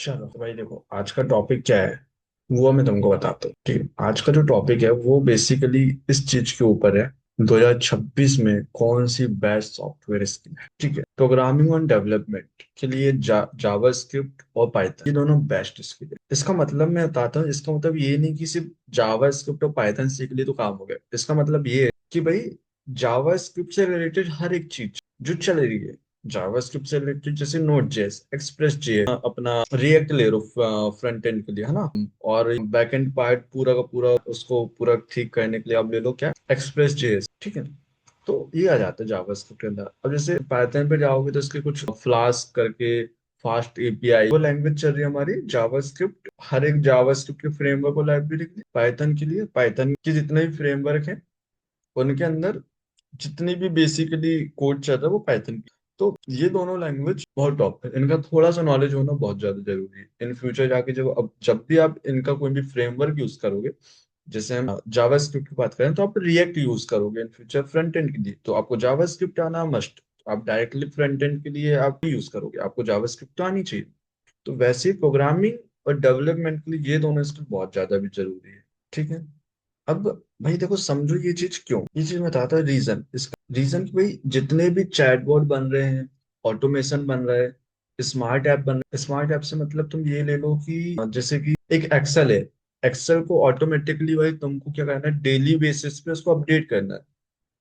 चलो तो भाई देखो आज का टॉपिक क्या है वो मैं तुमको बताता हूँ। ठीक है, आज का जो टॉपिक है वो बेसिकली इस चीज के ऊपर है। 2026 में कौन सी बेस्ट सॉफ्टवेयर स्किल है। ठीक है, प्रोग्रामिंग और डेवलपमेंट के लिए जावास्क्रिप्ट और पाइथन ये दोनों बेस्ट स्किल है। इसका मतलब मैं बताता हूँ, इसका मतलब ये नहीं कि सिर्फ जावास्क्रिप्ट और पाइथन सीख लिए तो काम हो गया। इसका मतलब ये है कि भाई जावास्क्रिप्ट से रिलेटेड हर एक चीज जो चल रही है, जावास्क्रिप्ट से रिलेटेड जैसे नोड जेएस, एक्सप्रेस जेएस, अपना रिएक्ट ले लो फ्रंट एंड के लिए, है ना। और बैक एंड पार्ट पूरा का पूरा उसको पूरा ठीक करने के लिए आप ले लो क्या, एक्सप्रेस जेएस। ठीक है, तो ये आ जाता है जावास्क्रिप्ट के अंदर। अब जैसे पाइथन पे जाओगे तो इसके कुछ फ्लास्क करके फास्ट एपीआई वो लैंग्वेज चल रही है हमारी जावास्क्रिप्ट। हर एक जावास्क्रिप्ट के फ्रेमवर्क को लाइब्रेरी के लिए, पाइथन के लिए पाइथन के जितने भी फ्रेमवर्क हैं उनके अंदर जितनी भी बेसिकली कोड चल रहा है वो पाइथन की। तो ये दोनों लैंग्वेज बहुत टॉप है, इनका थोड़ा सा नॉलेज होना बहुत ज्यादा जरूरी है इन फ्यूचर जाके। जब अब जब भी आप इनका कोई भी फ्रेमवर्क यूज करोगे, जैसे हम जावास्क्रिप्ट की बात करें तो आप रिएक्ट यूज करोगे इन फ्यूचर फ्रंट एंड के लिए, तो आपको जावास्क्रिप्ट आना मस्ट। आप डायरेक्टली फ्रंट एंड के लिए आप यूज करोगे, आपको जावास्क्रिप्ट तो आनी चाहिए। तो वैसे ही प्रोग्रामिंग और डेवलपमेंट के लिए ये दोनों स्किल बहुत ज्यादा भी जरूरी है। ठीक है, अब भाई देखो समझो ये चीज क्यों, ये चीज मैं बताता हूँ रीजन। इसका रीजन कि भाई जितने भी चैटबॉट बन रहे हैं, ऑटोमेशन बन रहा है, स्मार्ट ऐप बन रहे हैं। स्मार्ट ऐप से मतलब तुम ये ले लो कि जैसे कि एक एक्सेल है, एक्सेल को ऑटोमेटिकली भाई तुमको क्या करना है, डेली बेसिस पे उसको अपडेट करना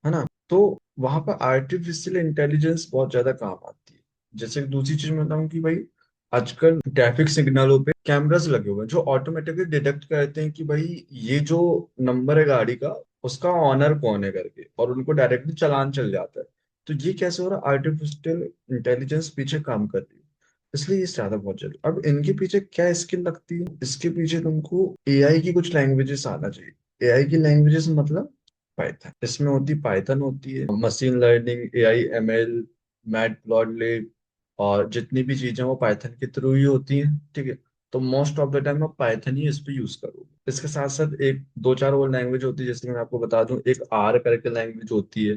है ना। तो वहां पर आर्टिफिशियल इंटेलिजेंस बहुत ज्यादा काम आती है। जैसे कि दूसरी चीज मैं बताऊं कि भाई आजकल ट्रैफिक सिग्नलों पे कैमरास लगे हुए हैं जो ऑटोमेटिकली डिटेक्ट करते हैं कि भाई ये जो नंबर है गाड़ी का उसका ऑनर कौन है करके, और उनको डायरेक्टली चालान चल जाता है। तो ये कैसे हो रहा है, आर्टिफिशियल इंटेलिजेंस पीछे काम कर रही है। इसलिए ये ज्यादा बहुत जरूरी। अब इनके पीछे क्या स्किल लगती है, इसके पीछे तुमको एआई की कुछ लैंग्वेजेस आना चाहिए। एआई की लैंग्वेजेस मतलब पाइथन, इसमें होती पाइथन होती है, machine learning, AI, ML, matplotlib और जितनी भी चीजें वो पाइथन के थ्रू ही होती हैं। ठीक है, तो मोस्ट ऑफ द टाइम आप पाइथन ही इस पे यूज करोगे। इसके साथ साथ एक दो चार और लैंग्वेज होती है, जैसे कि मैं आपको बता दूं, एक आर करके लैंग्वेज होती है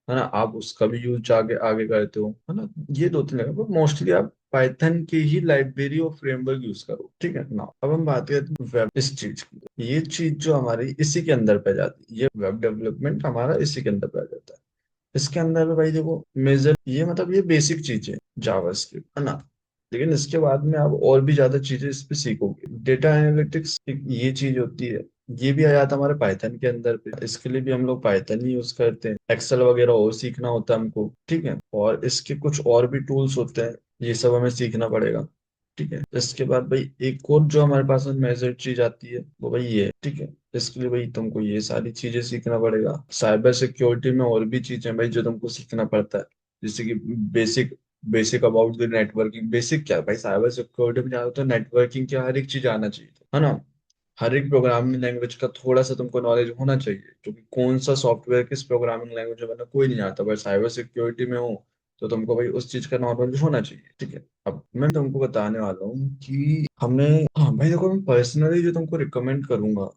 ना, आप उसका भी यूज आगे आगे करते हो, है ना। ये दो तीन लैंग्वेज मोस्टली आप पाइथन की ही लाइब्रेरी और फ्रेमवर्क यूज करो। ठीक है ना, अब हम बात करते हैं वेब इस चीज की। ये चीज जो हमारी इसी के अंदर पे जाती है, ये वेब डेवलपमेंट हमारा इसी के अंदर पे आ जाता है। इसके अंदर में भाई देखो मेजर ये मतलब ये बेसिक चीज है जावास्क्रिप्ट, है ना। लेकिन इसके बाद में आप और भी ज्यादा चीजें इस पे सीखोगे। डेटा एनालिटिक्स एक ये चीज होती है, ये भी आ जाता है हमारे पाइथन के अंदर पे। इसके लिए भी हम लोग पाइथन ही यूज करते हैं। एक्सेल वगैरह और सीखना होता है हमको। ठीक है, और इसके कुछ और भी टूल्स होते हैं, ये सब हमें सीखना पड़ेगा। ठीक है, इसके बाद भाई एक और जो हमारे पास में मेजर चीज आती है वो भाई ये है। ठीक है, इसके लिए भाई तुमको ये सारी चीजें सीखना पड़ेगा। साइबर सिक्योरिटी में और भी चीजें भाई जो तुमको सीखना पड़ता है, जैसे कि basic basic about the networking. Basic क्या है भाई, साइबर सिक्योरिटी में जाना तो नेटवर्किंग क्या हर एक चीज आना चाहिए, है ना। हर एक प्रोग्रामिंग लैंग्वेज का थोड़ा सा तुमको नॉलेज होना चाहिए, क्योंकि कौन सा सॉफ्टवेयर किस प्रोग्रामिंग लैंग्वेज में बना कोई नहीं आता। भाई साइबर सिक्योरिटी में हो तो तुमको भाई उस चीज का नॉलेज होना चाहिए। ठीक है, अब मैं तुमको बताने वाला हूँ कि हमें, हाँ भाई देखो मैं पर्सनली जो तुमको रिकमेंड करूंगा,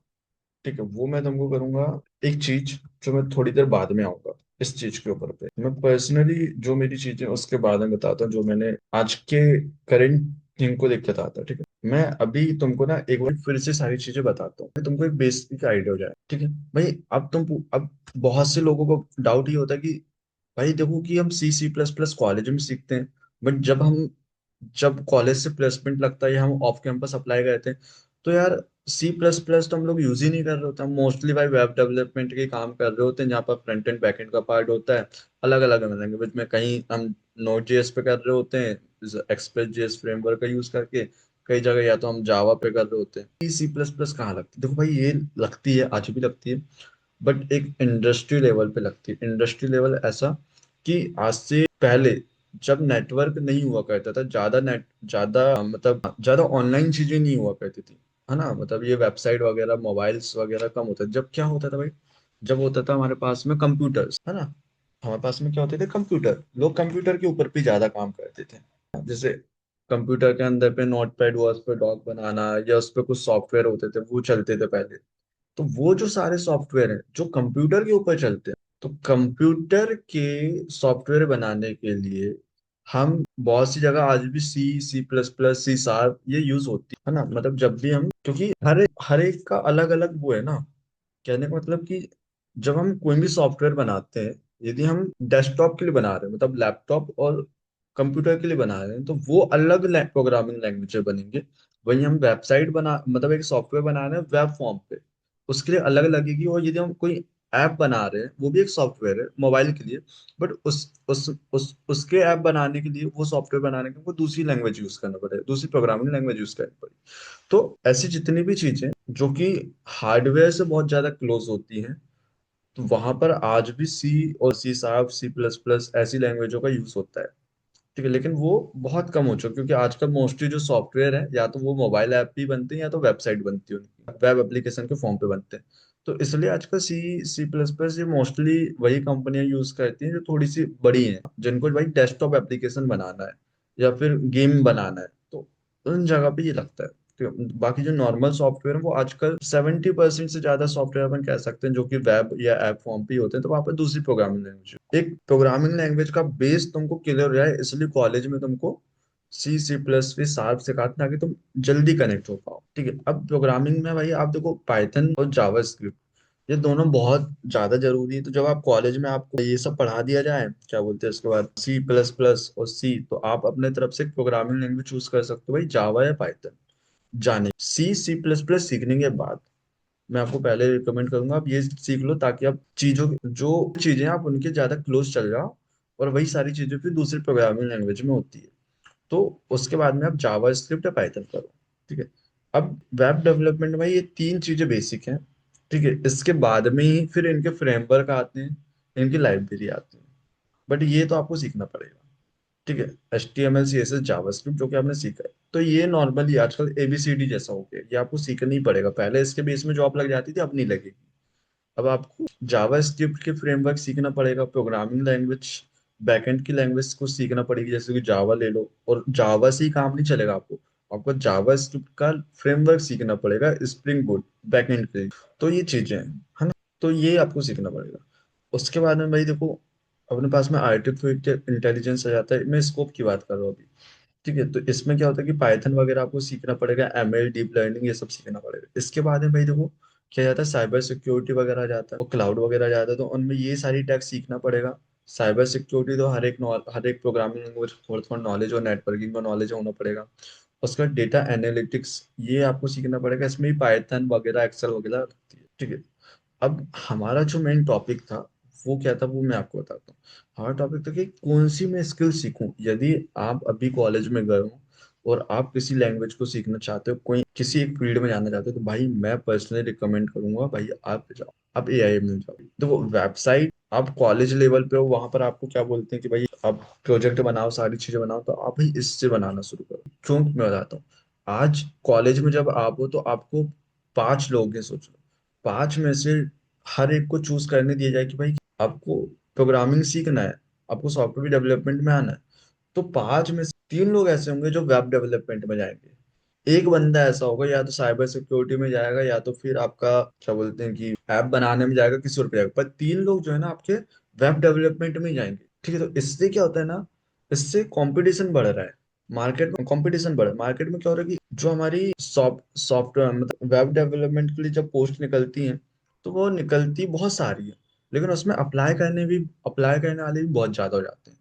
ठीक है, वो मैं तुमको करूंगा एक चीज जो मैं थोड़ी देर बाद में आऊंगा इस चीज के ऊपर पे। मैं पर्सनली जो मेरी चीजें उसके बाद में बताता हूँ, जो मैंने आज के करंट थिंग को देख के बताता हूँ। ठीक है, मैं अभी तुमको ना एक बार फिर से सारी चीजें बताता हूँ, तुमको एक बेसिक आइडिया हो जाए। ठीक है भाई, अब बहुत से लोगों को डाउट ये होता है कि भाई देखो कि हम सी प्लस प्लस कॉलेज में सीखते हैं, बट जब कॉलेज से प्लेसमेंट लगता है या हम ऑफ कैंपस अप्लाई करते हैं तो यार सी प्लस प्लस तो हम लोग यूज ही नहीं कर रहे होते। हम मोस्टली भाई वेब डेवलपमेंट के काम कर रहे होते हैं, जहाँ पर फ्रंट एंड बैक एंड का पार्ट होता है अलग अलग लैंग्वेज में। कहीं हम नोड जेएस पे कर रहे होते हैं, एक्सप्रेस जेएस फ्रेमवर्क का यूज करके। कई जगह या तो हम जावा पे कर रहे होते हैं। सी प्लस प्लस कहाँ लगती है, देखो भाई ये लगती है, आज भी लगती है, बट एक इंडस्ट्री लेवल पे लगती है। इंडस्ट्री लेवल ऐसा कि आज से पहले जब नेटवर्क नहीं हुआ करता था, ज्यादा मतलब ज्यादा ऑनलाइन चीजें नहीं हुआ करती थी, है ना। मतलब ये वेबसाइट वगैरह मोबाइल्स वगैरह कम होता था। जब क्या होता था भाई, जब होता था हमारे पास में कंप्यूटर्स, है ना। हमारे पास में क्या होते थे, कंप्यूटर। लोग कंप्यूटर के ऊपर भी ज्यादा काम करते थे। जैसे कंप्यूटर के अंदर पे नोट पैड हुआ, उस पर डॉक बनाना या उस पर कुछ सॉफ्टवेयर होते थे वो चलते थे पहले। तो वो जो सारे सॉफ्टवेयर हैं जो कंप्यूटर के ऊपर चलते हैं, तो कंप्यूटर के सॉफ्टवेयर बनाने के लिए हम बहुत सी जगह आज भी C++, C#, ये यूज होती है ना, मतलब जब भी हम, क्योंकि हर एक का अलग अलग वो है ना। कहने का मतलब कि जब हम कोई भी सॉफ्टवेयर बनाते हैं, यदि हम डेस्कटॉप के लिए बना रहे हैं, मतलब लैपटॉप और कंप्यूटर के लिए बना रहे हैं, तो वो अलग प्रोग्रामिंग लैंग्वेज में बनेंगे। वहीं हम वेबसाइट बना, मतलब एक सॉफ्टवेयर बना रहे हैं वेब फॉर्म पे, उसके लिए अलग लगेगी। और यदि हम कोई ऐप बना रहे हैं, वो भी एक सॉफ्टवेयर है मोबाइल के लिए, बट उसके ऐप बनाने के लिए, वो सॉफ्टवेयर बनाने के लिए, वो दूसरी लैंग्वेज यूज करना पड़ेगा, दूसरी प्रोग्रामिंग लैंग्वेज यूज करनी पड़ेगी। तो ऐसी जितनी भी चीजें जो कि हार्डवेयर से बहुत ज्यादा क्लोज होती हैं, तो वहां पर आज भी C और C#, C++ ऐसी लैंग्वेजों का यूज होता है। ठीक है, लेकिन वो बहुत कम हो चुका, क्योंकि आजकल मोस्टली जो सॉफ्टवेयर है, या तो वो मोबाइल ऐप भी बनते हैं, या तो वेबसाइट बनती है उनकी, वेब एप्लीकेशन के फॉर्म पे बनते हैं। तो इसलिए आजकल C++ ये मोस्टली वही कंपनियां यूज करती हैं जो थोड़ी सी बड़ी हैं, जिनको भाई डेस्कटॉप एप्लीकेशन बनाना है या फिर गेम बनाना है, तो उन जगह पे ये लगता है। तो बाकी जो नॉर्मल सॉफ्टवेयर है, वो आजकल 70% से ज्यादा सॉफ्टवेयर अपन कह सकते हैं जो कि वेब या ऐप फॉर्म पे ही होते हैं, तो वहाँ पर दूसरी प्रोग्रामिंग लैंग्वेज, एक प्रोग्रामिंग लैंग्वेज का बेस तुमको क्लियर हो जाए, इसलिए कॉलेज में तुमको C++, सिखाते हैं, ताकि तुम जल्दी कनेक्ट हो पाओ। ठीक है, अब प्रोग्रामिंग में भाई आप देखो, पाइथन और जावास्क्रिप्ट, ये दोनों बहुत ज्यादा जरूरी है। तो जब आप कॉलेज में आपको ये सब पढ़ा दिया जाए, क्या बोलते हैं उसके बाद C++ और C, तो आप अपने तरफ से प्रोग्रामिंग लैंग्वेज चूज कर सकते हो भाई, जावा या पाइथन। जाने C++ सीखने के बाद मैं आपको पहले रिकमेंड करूंगा आप ये सीख लो, ताकि आप चीजों, जो चीजें आप उनके ज्यादा क्लोज चल जाओ, और वही सारी चीजें फिर दूसरी प्रोग्रामिंग लैंग्वेज में होती है। तो उसके बाद में आप जावा स्क्रिप्ट या पाइथन करो। ठीक है, अब वेब डेवलपमेंट में ये तीन चीजें बेसिक हैं। ठीक है, इसके बाद में ही फिर इनके फ्रेमवर्क आते हैं, इनकी लाइब्रेरी आती है, बट ये तो आपको सीखना पड़ेगा। ठीक है, HTML CSS जावास्क्रिप्ट जो कि आपने सीखा है, तो ये नॉर्मली आजकल ABCD जैसा हो गया, ये आपको सीखना ही पड़ेगा। पहले इसके बेस में जॉब लग जाती थी, अब नहीं लगेगी। अब आपको जावा स्क्रिप्ट के फ्रेमवर्क सीखना पड़ेगा, प्रोग्रामिंग लैंग्वेज, बैकएंड की लैंग्वेज को सीखना पड़ेगी, जैसे कि जावा ले लो, और जावा से ही काम नहीं चलेगा आपको, आपको जावा स्क्रिप्ट का फ्रेमवर्क सीखना पड़ेगा, स्प्रिंग बोट बैकएंड के लिए। तो ये चीजें हैं, है ना, तो ये आपको सीखना पड़ेगा। उसके बाद में भाई देखो, अपने पास में आर्टिफिशियल इंटेलिजेंस आ जाता है, मैं स्कोप की बात कर रहा हूँ अभी। ठीक है, तो इसमें क्या होता है कि पाइथन वगैरह आपको सीखना पड़ेगा, ML डीप लर्निंग ये सब सीखना पड़ेगा। इसके बाद में भाई देखो, क्या जाता है, साइबर सिक्योरिटी वगैरह आ जाता है, और क्लाउड वगैरह आ जाता है, तो उनमें ये सारी टैक्स सीखना पड़ेगा। साइबर सिक्योरिटी तो हर एक प्रोग्रामिंग लैंग्वेज थोड़ा थोड़ा नॉलेज और नेटवर्किंग का नॉलेज होना पड़ेगा। उसका डेटा एनालिटिक्स ये आपको सीखना पड़ेगा, इसमें भी पाइथन वगैरह एक्सेल वगैरह लगती है। ठीक है, अब हमारा जो मेन टॉपिक था, वो क्या था, वो मैं आपको बताता हूँ। हमारा टॉपिक था कि कौन सी मैं स्किल सीखूं। यदि आप अभी कॉलेज में गए हो और आप किसी लैंग्वेज को सीखना चाहते हो, कोई किसी एक फील्ड में जाना चाहते हो, तो भाई मैं पर्सनली रिकमेंड करूंगा भाई आप जाओ, आप AI में जाओ। तो वेबसाइट आप कॉलेज लेवल पे हो, वहां पर आपको क्या बोलते हैं कि भाई आप प्रोजेक्ट बनाओ, सारी चीजें बनाओ, तो आप भाई इससे बनाना शुरू करो। क्यों, मैं बताता हूँ। आज कॉलेज में जब आप हो, तो आपको 5 लोग हैं, सोचो, 5 में से हर एक को चूज करने दिया जाए कि भाई आपको प्रोग्रामिंग सीखना है, आपको सॉफ्टवेयर डेवलपमेंट में आना है, तो 5 में से 3 लोग ऐसे होंगे जो वेब डेवलपमेंट में जाएंगे। एक बंदा ऐसा होगा, या तो साइबर सिक्योरिटी में जाएगा, या तो फिर आपका क्या बोलते हैं कि ऐप बनाने में जाएगा, किसी और पे जाएगा, पर 3 लोग जो है ना आपके वेब डेवलपमेंट में ही जाएंगे। ठीक है, तो इससे क्या होता है ना, इससे कंपटीशन बढ़ रहा है, मार्केट में कंपटीशन बढ़ रहा है। मार्केट में क्या हो रहा है कि जो हमारी सॉफ्टवेयर, मतलब वेब डेवलपमेंट के लिए जब पोस्ट निकलती हैं, तो वो निकलती बहुत सारी है, लेकिन उसमें अप्लाई करने वाले भी बहुत ज्यादा हो जाते हैं।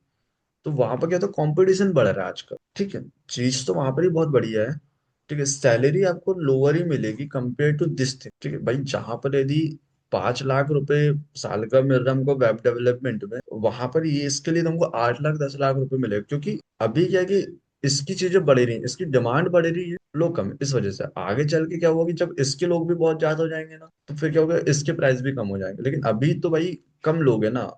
तो वहां पर क्या होता है, कंपटीशन बढ़ रहा है आजकल। ठीक है, चीज तो वहां पर ही बहुत बढ़िया है। ठीक है, सैलरी आपको लोअर ही मिलेगी कंपेयर टू दिस थिंग। ठीक है भाई, जहां पर यदि 5 लाख रुपए साल का मिल रहा है हमको वेब डेवलपमेंट में, वहां पर ये इसके लिए तुमको 8 लाख 10 लाख रुपए मिलेगा, क्योंकि अभी क्या है कि इसकी चीजें बढ़ रही हैं, इसकी डिमांड बढ़ रही है, लोग कम है। इस वजह से आगे चल के क्या होगा कि जब इसके लोग भी बहुत ज्यादा हो जाएंगे ना, तो फिर क्या होगा, इसके प्राइस भी कम हो जाएंगे। लेकिन अभी तो भाई कम लोग है ना,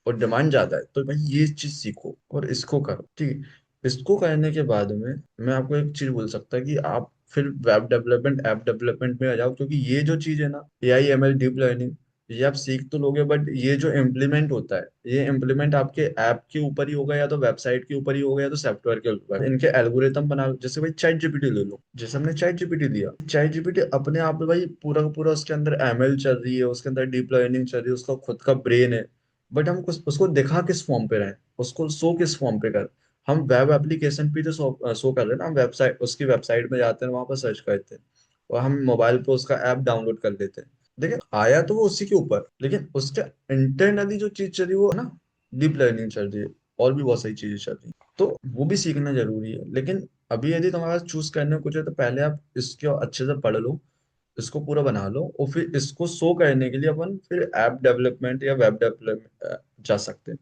और डिमांड ज्यादा है, तो भाई ये चीज सीखो और इसको करो। ठीक है, इसको करने के बाद में मैं आपको एक चीज बोल सकता कि आप फिर वेब डेवलपमेंट ऐप डेवलपमेंट में आ जाओ, क्योंकि ये जो चीज है ना, AI ML डीप लर्निंग, ये आप सीख तो लोगे, बट ये जो इम्प्लीमेंट होता है, ये इम्प्लीमेंट आपके ऐप के ऊपर ही होगा, या तो वेबसाइट के ऊपर ही होगा, या तो सॉफ्टवेयर के ऊपर। इनके एल्गोरिथम बना, जैसे भाई ChatGPT ले लो, जैसे हमने ChatGPT लिया, ChatGPT अपने आप में भाई पूरा का पूरा उसके अंदर ML चल रही है, उसके अंदर डीप लर्निंग चल रही है, उसका खुद का ब्रेन है, बट हम उसको दिखा किस फॉर्म पे रहे, उसको शो किस फॉर्म पे कर, हम वेब एप्लीकेशन पे तो शो कर रहे हैं ना, हम वेबसाइट, उसकी वेबसाइट में जाते हैं, वहां पर सर्च करते हैं और हम मोबाइल पे उसका ऐप डाउनलोड कर लेते हैं। देखिए आया तो वो उसी के ऊपर, लेकिन उसके इंटरनली जो चीज चल रही है वो ना डीप लर्निंग चल रही है, और भी बहुत सारी चीजें चल रही हैं, तो वो भी सीखना जरूरी है। लेकिन अभी यदि तुम्हारे पास चूज करने को कुछ है तो पहले आप इसके अच्छे से पढ़ लो, इसको पूरा बना लो, और फिर इसको शो करने के लिए अपन फिर ऐप डेवलपमेंट या वेब डेवलपमेंट जा सकते हैं।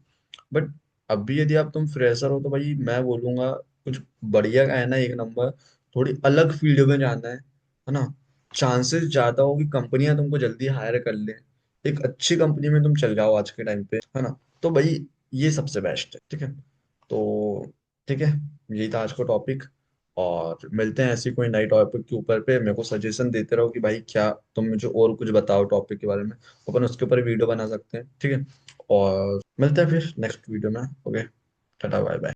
बट अभी यदि आप तुम फ्रेशर हो तो भाई मैं बोलूंगा कुछ बढ़िया का है ना, एक नंबर, थोड़ी अलग फील्ड में जाना है ना। चांसेस ज्यादा हो कि कंपनियां तुमको जल्दी हायर कर ले, एक अच्छी कंपनी में तुम चल जाओ आज के टाइम पे, है ना। तो भाई ये सबसे बेस्ट है, ठीक है। तो ठीक है, यही था आज का टॉपिक, और मिलते हैं ऐसी कोई नई टॉपिक के ऊपर पे। मेरे को सजेशन देते रहो कि भाई क्या तुम मुझे और कुछ बताओ टॉपिक के बारे में, अपन उसके ऊपर वीडियो बना सकते हैं, ठीक है। और मिलते हैं फिर नेक्स्ट वीडियो में। Okay, tata bye bye.